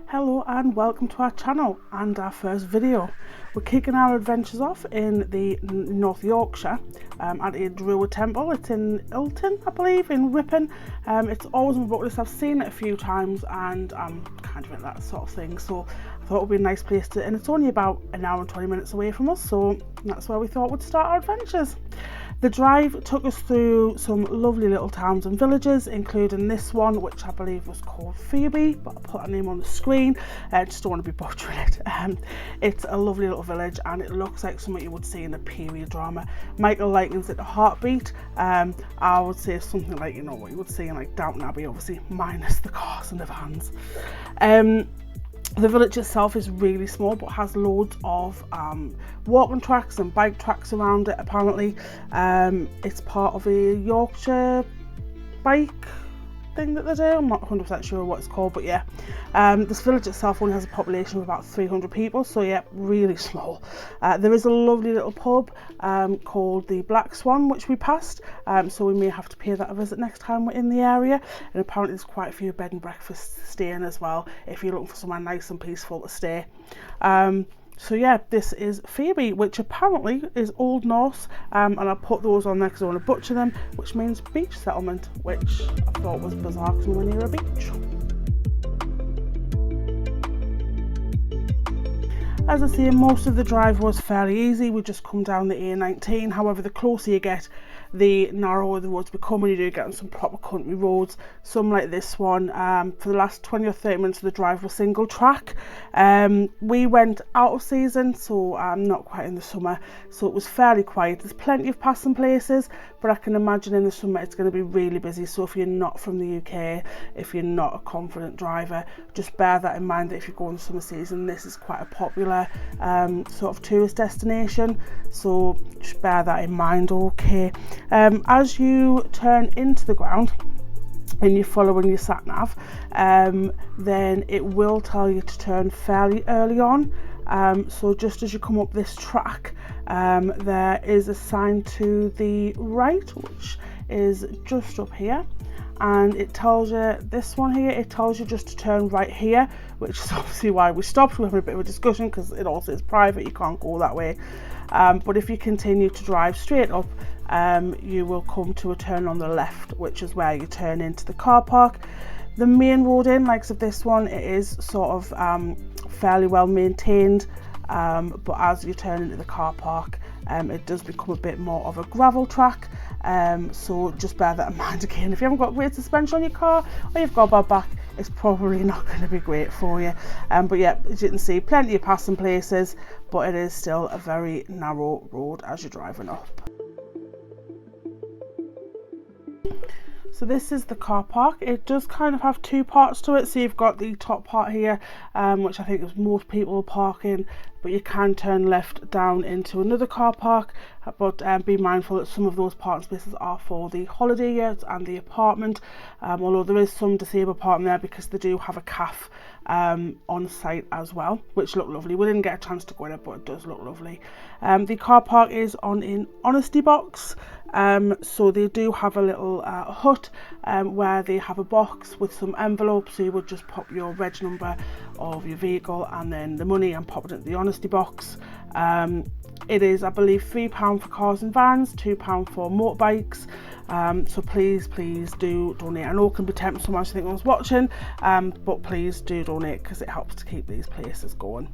Hello and welcome to our channel and our first video. We're kicking our adventures off in the North Yorkshire at a druid temple. It's in Ilton, I believe, in Ripon. It's always on my bucket list. I've seen it a few times and I'm kind of into that sort of thing, so I thought it would be a nice place to, and it's only about an hour and 20 minutes away from us, so that's where we thought we'd start our adventures. The drive took us through some lovely little towns and villages, including this one, which I believe was called Phoebe, but I'll put her name on the screen. I just don't want to be butchering it. It's a lovely little village and it looks like something you would see in a period drama. Michael likens it to Heartbeat. I would say something like, you know, what you would see in like Downton Abbey, obviously minus the cars and the vans. The village itself is really small but has loads of walking tracks and bike tracks around it apparently. It's part of a Yorkshire bike thing that they do. I'm not 100% sure what it's called, but yeah. This village itself only has a population of about 300 people, so yeah, really small. There is a lovely little pub called the Black Swan, which we passed, so we may have to pay that a visit next time we're in the area. And apparently there's quite a few bed and breakfasts staying as well if you're looking for somewhere nice and peaceful to stay. So yeah, this is Phoebe, which apparently is Old Norse, and I put those on there because I want to butcher them, which means beach settlement, which I thought was bizarre because we're near a beach. As I say, most of the drive was fairly easy. We just come down the A19. However, the closer you get, the narrower the roads become when you do get on some proper country roads. Some like this one, for the last 20 or 30 minutes of the drive was single track. We went out of season, so not quite in the summer, so it was fairly quiet. There's plenty of passing places, but I can imagine in the summer it's going to be really busy. So if you're not from the UK, if you're not a confident driver, just bear that in mind, that if you go in the summer season, this is quite a popular sort of tourist destination, so just bear that in mind. Okay. As you turn into the ground and you're following your sat nav, then it will tell you to turn fairly early on. So just as you come up this track, there is a sign to the right, which is just up here, and it tells you, this one here, it tells you just to turn right here, which is obviously why we stopped. We're having a bit of a discussion because it also is private, you can't go that way. But if you continue to drive straight up, you will come to a turn on the left, which is where you turn into the car park. The main road in, like of this one, it is sort of fairly well maintained, but as you turn into the car park, it does become a bit more of a gravel track, so just bear that in mind. Again, if you haven't got great suspension on your car or you've got a bad back, it's probably not going to be great for you. But yeah, as you can see, plenty of passing places, but it is still a very narrow road as you're driving up. So this is the car park. It does kind of have two parts to it. So you've got the top part here, which I think is most people park in, but you can turn left down into another car park. But be mindful that some of those parking spaces are for the holiday yurts and the apartment, although there is some disabled parking there because they do have a cafe on site as well, which look lovely. We didn't get a chance to go in it, but it does look lovely. The car park is on an honesty box. So they do have a little hut where they have a box with some envelopes, so you would just pop your reg number of your vehicle and then the money and pop it into the honesty box. It is, I believe, £3 for cars and vans, £2 for motorbikes. So please do donate. I know it can be tempting so much, I think I was watching, but please do donate because it helps to keep these places going.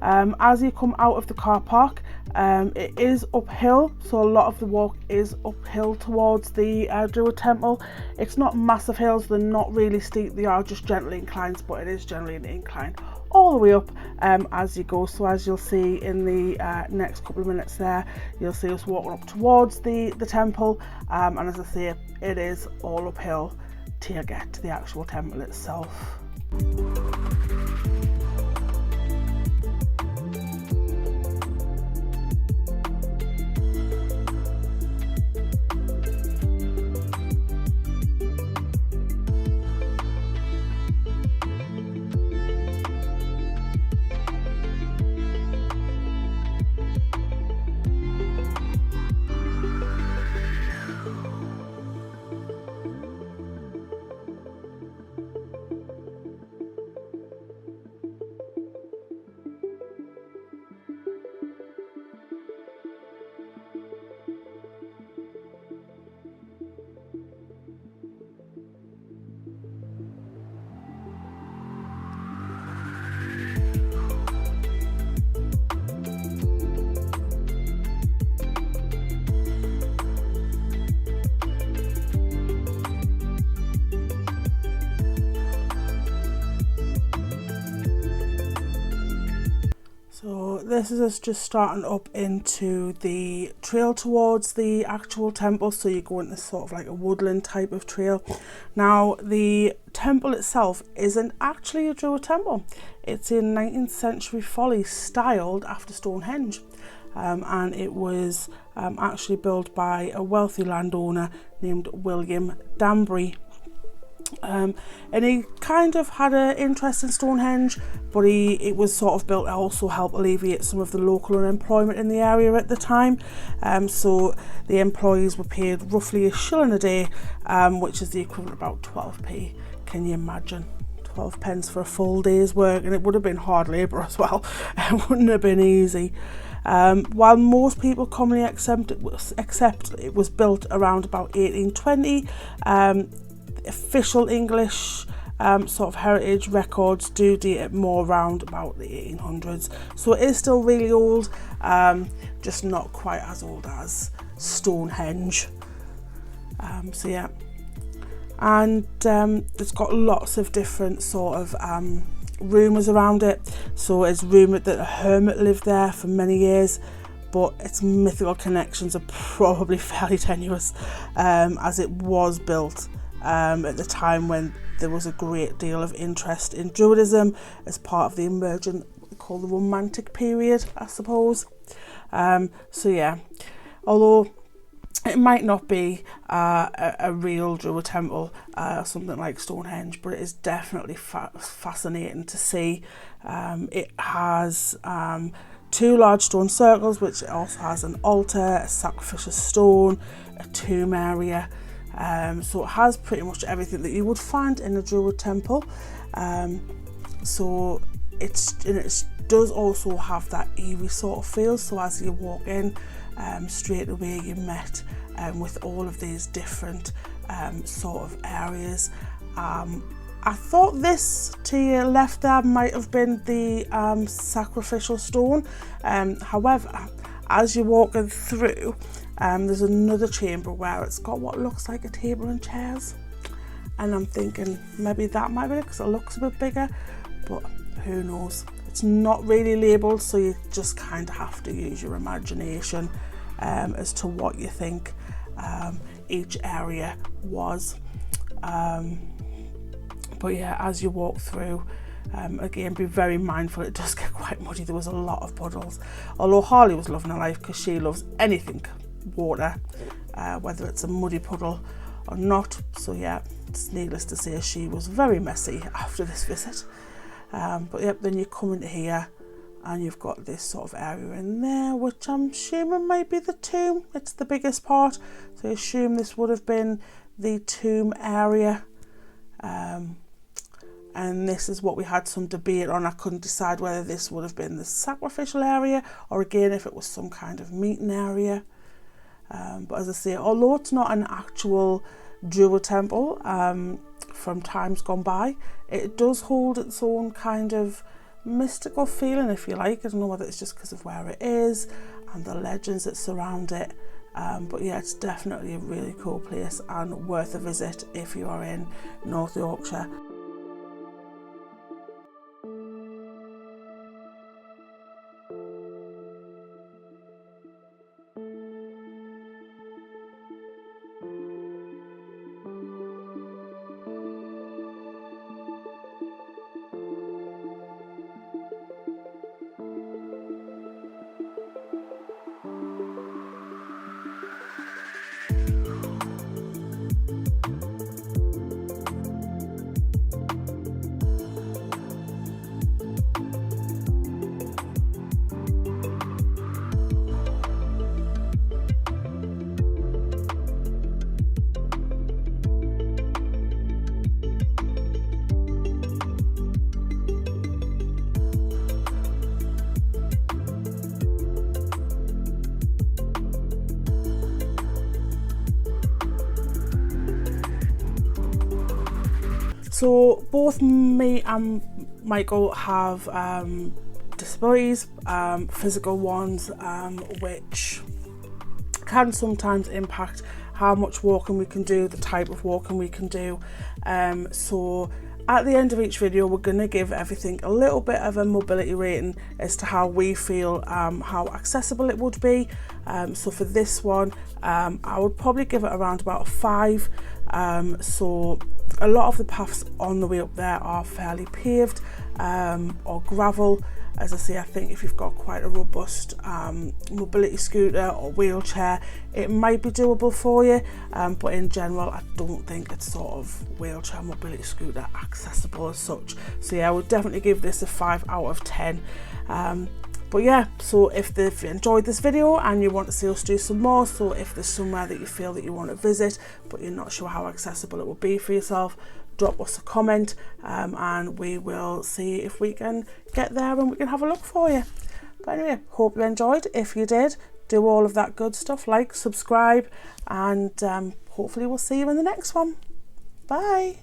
As you come out of the car park, it is uphill, so a lot of the walk is uphill towards the druid temple. It's not massive hills, they're not really steep, they are just gently inclines, but it is generally an incline all the way up as you go. So as you'll see in the next couple of minutes there, you'll see us walking up towards the temple, and as I say, it is all uphill till you get to the actual temple itself. this is us just starting up into the trail towards the actual temple, so you go into sort of like a woodland type of trail. Now the temple itself isn't actually a Druid temple, it's a 19th century folly styled after Stonehenge, and it was actually built by a wealthy landowner named William Danbury. And he kind of had an interest in Stonehenge, but it was sort of built to also help alleviate some of the local unemployment in the area at the time. So the employees were paid roughly £1 a day, which is the equivalent of about 12p. Can you imagine? 12 pence for a full day's work, and it would have been hard labour as well. It wouldn't have been easy. While most people commonly accept it was built around about 1820, official English sort of heritage records do date it more around about the 1800s, so it is still really old, just not quite as old as Stonehenge. So yeah, and it's got lots of different sort of rumours around it. So it's rumoured that a hermit lived there for many years, but its mythical connections are probably fairly tenuous, as it was built at the time when there was a great deal of interest in Druidism as part of the emergent, what we call the Romantic period, I suppose. So yeah, although it might not be a real Druid temple, something like Stonehenge, but it is definitely fascinating to see. It has 2 large stone circles, which also has an altar, a sacrificial stone, a tomb area. So it has pretty much everything that you would find in a Druid temple. So it does also have that eerie sort of feel. So as you walk in, straight away you're met with all of these different sort of areas. I thought this to your left there might have been the sacrificial stone. However, as you're walking through, there's another chamber where it's got what looks like a table and chairs, and I'm thinking maybe that might be it because it looks a bit bigger, but who knows. It's not really labelled, so you just kind of have to use your imagination as to what you think each area was. But yeah, as you walk through, again, be very mindful, it does get quite muddy. There was a lot of puddles, although Harley was loving her life because she loves anything water, whether it's a muddy puddle or not. So yeah, it's needless to say she was very messy after this visit. But yep, then you come into here and you've got this sort of area in there, which I'm assuming might be the tomb. It's the biggest part, so I assume this would have been the tomb area. And this is what we had some debate on. I couldn't decide whether this would have been the sacrificial area or again if it was some kind of meeting area. But as I say, although it's not an actual Druid temple from times gone by, it does hold its own kind of mystical feeling, if you like. I don't know whether it's just because of where it is and the legends that surround it. But yeah, it's definitely a really cool place and worth a visit if you are in North Yorkshire. So both me and Michael have disabilities, physical ones, which can sometimes impact how much walking we can do, the type of walking we can do. So At the end of each video, we're going to give everything a little bit of a mobility rating as to how we feel, how accessible it would be. So for this one, I would probably give it around about a 5. So a lot of the paths on the way up there are fairly paved or gravel. As I say, I think if you've got quite a robust mobility scooter or wheelchair, it might be doable for you, but in general I don't think it's sort of wheelchair mobility scooter accessible as such. So yeah, I would definitely give this a 5 out of 10. But yeah, so if you enjoyed this video and you want to see us do some more, so if there's somewhere that you feel that you want to visit but you're not sure how accessible it will be for yourself, drop us a comment, and we will see if we can get there and we can have a look for you. But anyway, hope you enjoyed. If you did, do all of that good stuff, like, subscribe, and hopefully we'll see you in the next one. Bye.